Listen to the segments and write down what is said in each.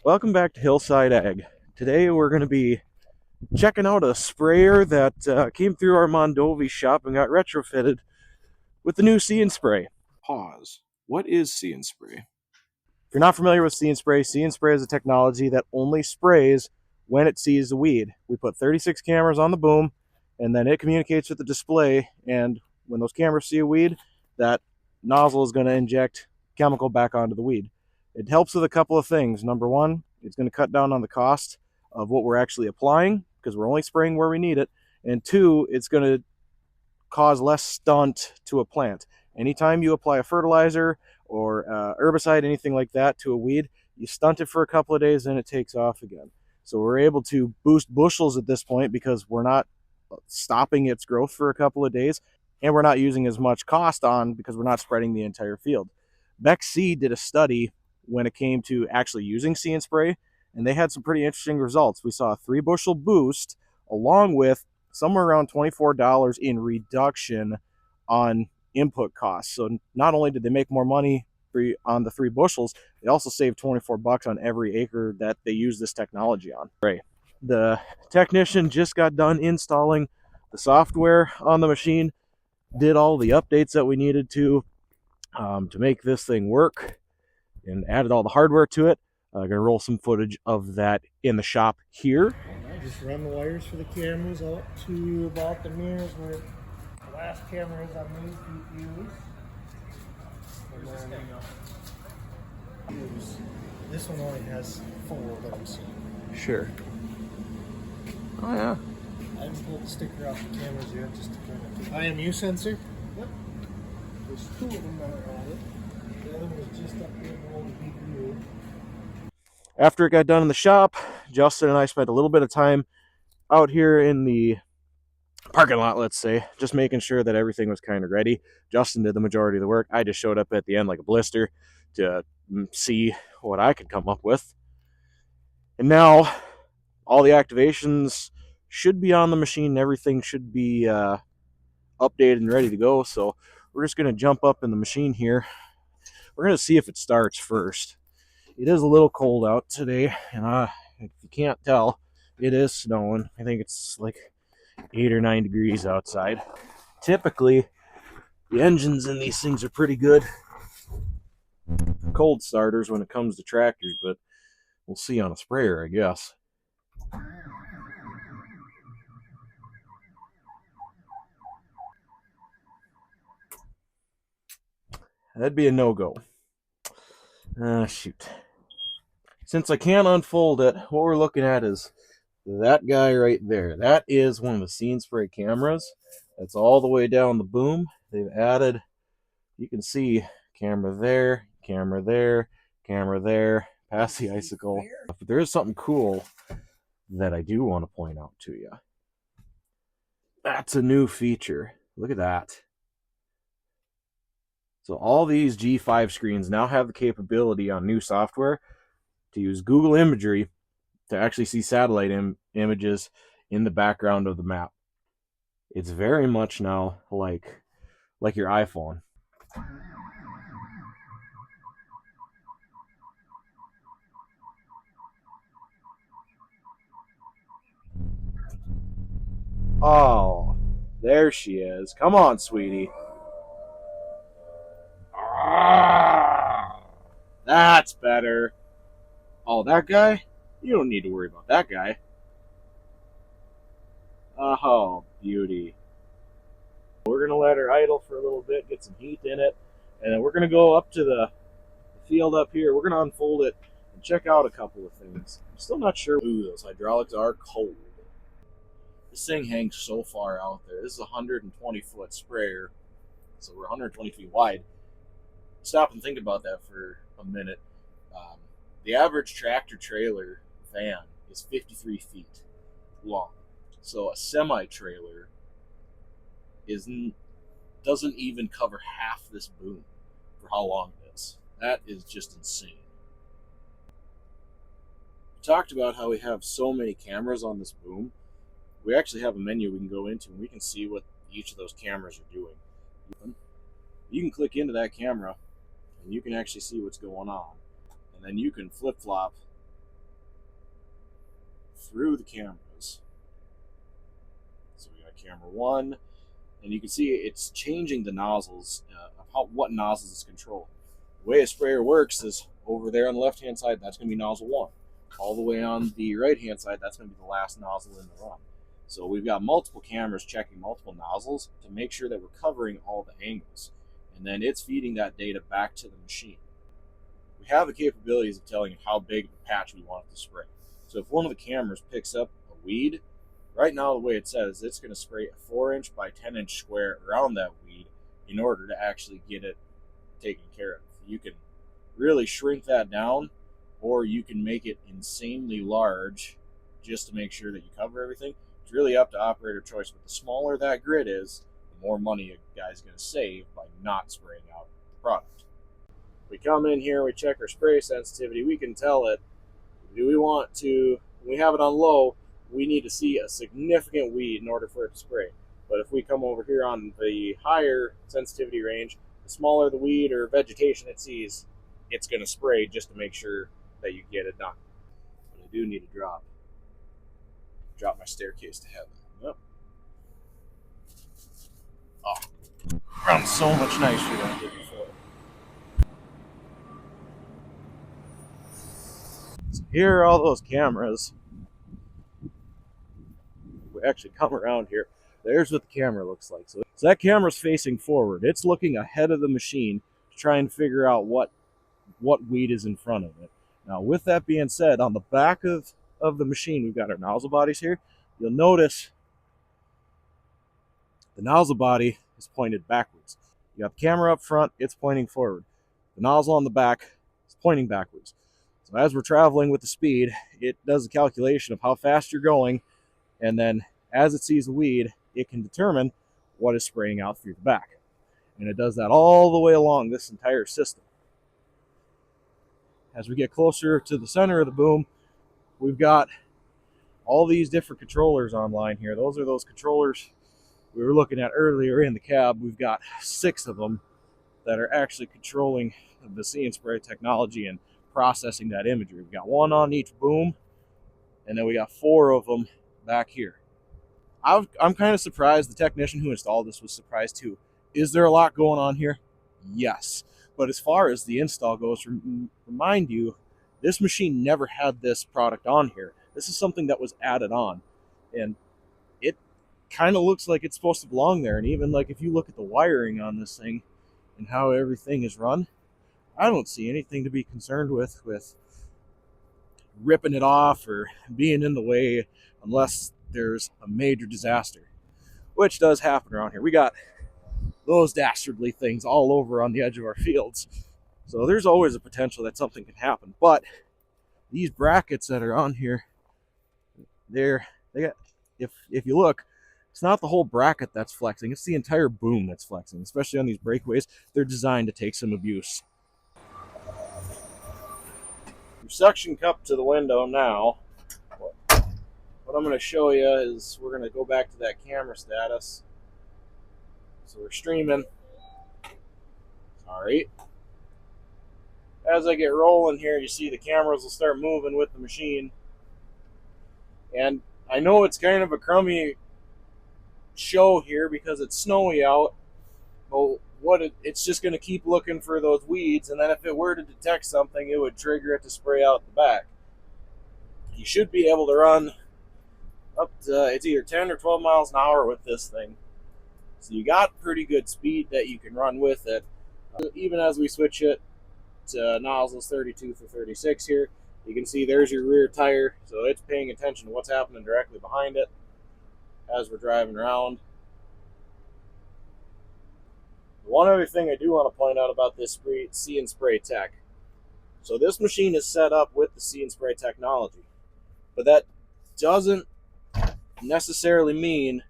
Welcome back to Hillside Ag. Today we're going to be checking out a sprayer that came through our Mondovi shop and got retrofitted with the new See & Spray. Pause. What is See & Spray? If you're not familiar with See & Spray is a technology that only sprays when it sees a weed. We put 36 cameras on the boom, and then it communicates with the display, and when those cameras see a weed, that nozzle is going to inject chemical back onto the weed. It helps with a couple of things. Number one, it's going to cut down on the cost of what we're actually applying because we're only spraying where we need it. And two, it's going to cause less stunt to a plant. Anytime you apply a fertilizer or herbicide, anything like that to a weed, you stunt it for a couple of days and it takes off again. So we're able to boost bushels at this point because we're not stopping its growth for a couple of days, and we're not using as much cost on because we're not spreading the entire field. Becks did a study when it came to actually using See & Spray, and they had some pretty interesting results. We saw a 3 bushel boost along with somewhere around $24 in reduction on input costs. So not only did they make more money on the 3 bushels, they also saved $24 on every acre that they use this technology on. Right. The technician just got done installing the software on the machine, did all the updates that we needed to make this thing work, and added all the hardware to it. I'm going to roll some footage of that in the shop here. I just run the wires for the cameras up to about the mirrors where the last camera is on these GPUs. This one only has 4 that I'm seeing. Sure. Oh yeah. I haven't pulled the sticker off the cameras yet, just to kind of IMU sensor. Yep. There's 2 of them that are on it. The other one was just up here below the GPU. After it got done in the shop, Justin and I spent a little bit of time out here in the parking lot, let's say, just making sure that everything was kind of ready. Justin did the majority of the work. I just showed up at the end like a blister to see what I could come up with. And now all the activations should be on the machine. Everything should be updated and ready to go. So we're just going to jump up in the machine here. We're going to see if it starts first. It is a little cold out today, and if you can't tell, it is snowing. I think it's like 8 or 9 degrees outside. Typically, the engines in these things are pretty good cold starters when it comes to tractors, but we'll see on a sprayer, I guess. That'd be a no-go. Shoot. Since I can't unfold it, what we're looking at is that guy right there. That is one of the See & Spray cameras. That's all the way down the boom. They've added, you can see, camera there, camera there, camera there, past the icicle. But there is something cool that I do want to point out to you. That's a new feature. Look at that. So all these G5 screens now have the capability on new software to use Google imagery to actually see satellite images in the background of the map. It's very much now like your iPhone. Oh, there she is. Come on, sweetie. That's better. Oh, that guy? You don't need to worry about that guy. Oh, beauty. We're going to let her idle for a little bit, get some heat in it, and then we're going to go up to the field up here. We're going to unfold it and check out a couple of things. I'm still not sure. Ooh, those hydraulics are cold. This thing hangs so far out there. This is a 120-foot sprayer, so we're 120 feet wide. Stop and think about that for a minute. The average tractor trailer van is 53 feet long. So a semi-trailer doesn't even cover half this boom for how long it is. That is just insane. We talked about how we have so many cameras on this boom. We actually have a menu we can go into and we can see what each of those cameras are doing. You can click into that camera and you can actually see what's going on. And then you can flip-flop through the cameras. So we got camera 1, and you can see it's changing the nozzles, of what nozzles it's controlling. The way a sprayer works is over there on the left-hand side, that's going to be nozzle 1. All the way on the right-hand side, that's going to be the last nozzle in the run. So we've got multiple cameras checking multiple nozzles to make sure that we're covering all the angles. And then it's feeding that data back to the machine. We have the capabilities of telling it how big of a patch we want it to spray. So if one of the cameras picks up a weed, right now the way it says, it's going to spray a 4-inch by 10-inch square around that weed in order to actually get it taken care of. You can really shrink that down, or you can make it insanely large just to make sure that you cover everything. It's really up to operator choice, but the smaller that grid is, the more money a guy's going to save by not spraying out the product. We come in here, we check our spray sensitivity, we can tell it, do we want to, when we have it on low, we need to see a significant weed in order for it to spray. But if we come over here on the higher sensitivity range, the smaller the weed or vegetation it sees, it's going to spray just to make sure that you get it done. But I do need to drop my staircase to heaven. Yep. Oh, ground's so much nicer than it did before. So here are all those cameras. We actually come around here. There's what the camera looks like. So that camera's facing forward. It's looking ahead of the machine to try and figure out what weed is in front of it. Now, with that being said, on the back of the machine, we've got our nozzle bodies here. You'll notice the nozzle body is pointed backwards. You got the camera up front, it's pointing forward. The nozzle on the back is pointing backwards. So as we're traveling with the speed, it does a calculation of how fast you're going, and then as it sees the weed, it can determine what is spraying out through the back. And it does that all the way along this entire system. As we get closer to the center of the boom, we've got all these different controllers online here. Those are those controllers we were looking at earlier in the cab. We've got 6 of them that are actually controlling the See and Spray technology and processing that imagery. We've got 1 on each boom, and then we got 4 of them back here. I'm kind of surprised. The technician who installed this was surprised too. Is there a lot going on here? Yes. But as far as the install goes, remind you, this machine never had this product on here. This is something that was added on, and it kind of looks like it's supposed to belong there. And even like if you look at the wiring on this thing and how everything is run, I don't see anything to be concerned with ripping it off or being in the way unless there's a major disaster, which does happen around here. We got those dastardly things all over on the edge of our fields. So there's always a potential that something can happen. But these brackets that are on here, they got, if you look, it's not the whole bracket that's flexing, it's the entire boom that's flexing. Especially on these breakaways, they're designed to take some abuse. Your suction cup to the window now. What I'm going to show you is we're going to go back to that camera status. So we're streaming. Sorry. As I get rolling here, you see the cameras will start moving with the machine. And I know it's kind of a crummy show here because it's snowy out. But it's just going to keep looking for those weeds, and then if it were to detect something, it would trigger it to spray out the back. You should be able to run up to, it's either 10 or 12 miles an hour with this thing. So you got pretty good speed that you can run with it. Even as we switch it to nozzles 32 through 36 here, you can see there's your rear tire, so it's paying attention to what's happening directly behind it as we're driving around. One other thing I do want to point out about this See and Spray tech. So this machine is set up with the See and Spray technology, but that doesn't necessarily mean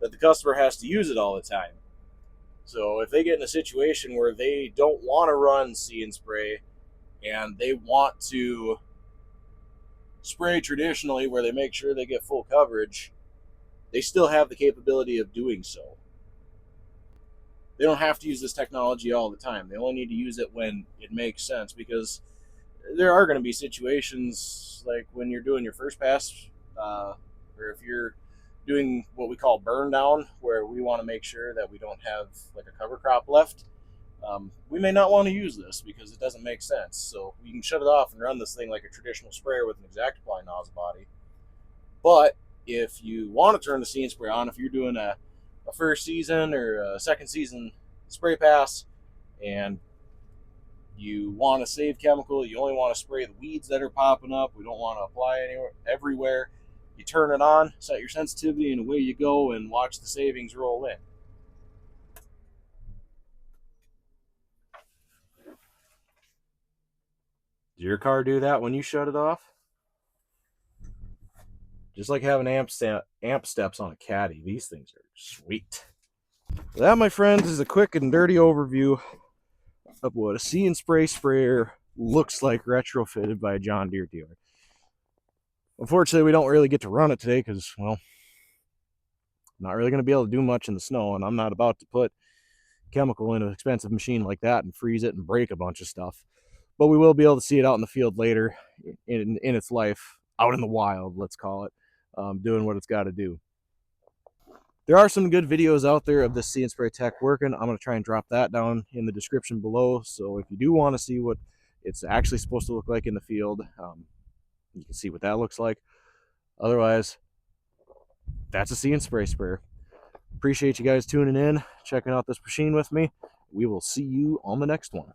that the customer has to use it all the time. So if they get in a situation where they don't want to run See and Spray and they want to spray traditionally where they make sure they get full coverage, they still have the capability of doing so. They don't have to use this technology all the time. They only need to use it when it makes sense, because there are going to be situations like when you're doing your first pass or if you're doing what we call burn down, where we want to make sure that we don't have like a cover crop left, we may not want to use this because it doesn't make sense. So you can shut it off and run this thing like a traditional sprayer with an ExactApply nozzle body. But if you want to turn the See and Spray on, if you're doing a first season or a second season spray pass and you want to save chemical, you only want to spray the weeds that are popping up, we don't want to apply anywhere everywhere, you turn it on, set your sensitivity, and away you go, and watch the savings roll in. Did your car do that when you shut it off? Just like having amp steps on a caddy, these things are sweet. That, my friends, is a quick and dirty overview of what a See and Spray sprayer looks like retrofitted by a John Deere dealer. Unfortunately, we don't really get to run it today because, well, I'm not really going to be able to do much in the snow, and I'm not about to put chemical in an expensive machine like that and freeze it and break a bunch of stuff. But we will be able to see it out in the field later in its life, out in the wild, let's call it, doing what it's got to do. There are some good videos out there of this See and Spray tech working. I'm going to try and drop that down in the description below. So if you do want to see what it's actually supposed to look like in the field, you can see what that looks like. Otherwise, that's a See and Spray sprayer. Appreciate you guys tuning in, checking out this machine with me. We will see you on the next one.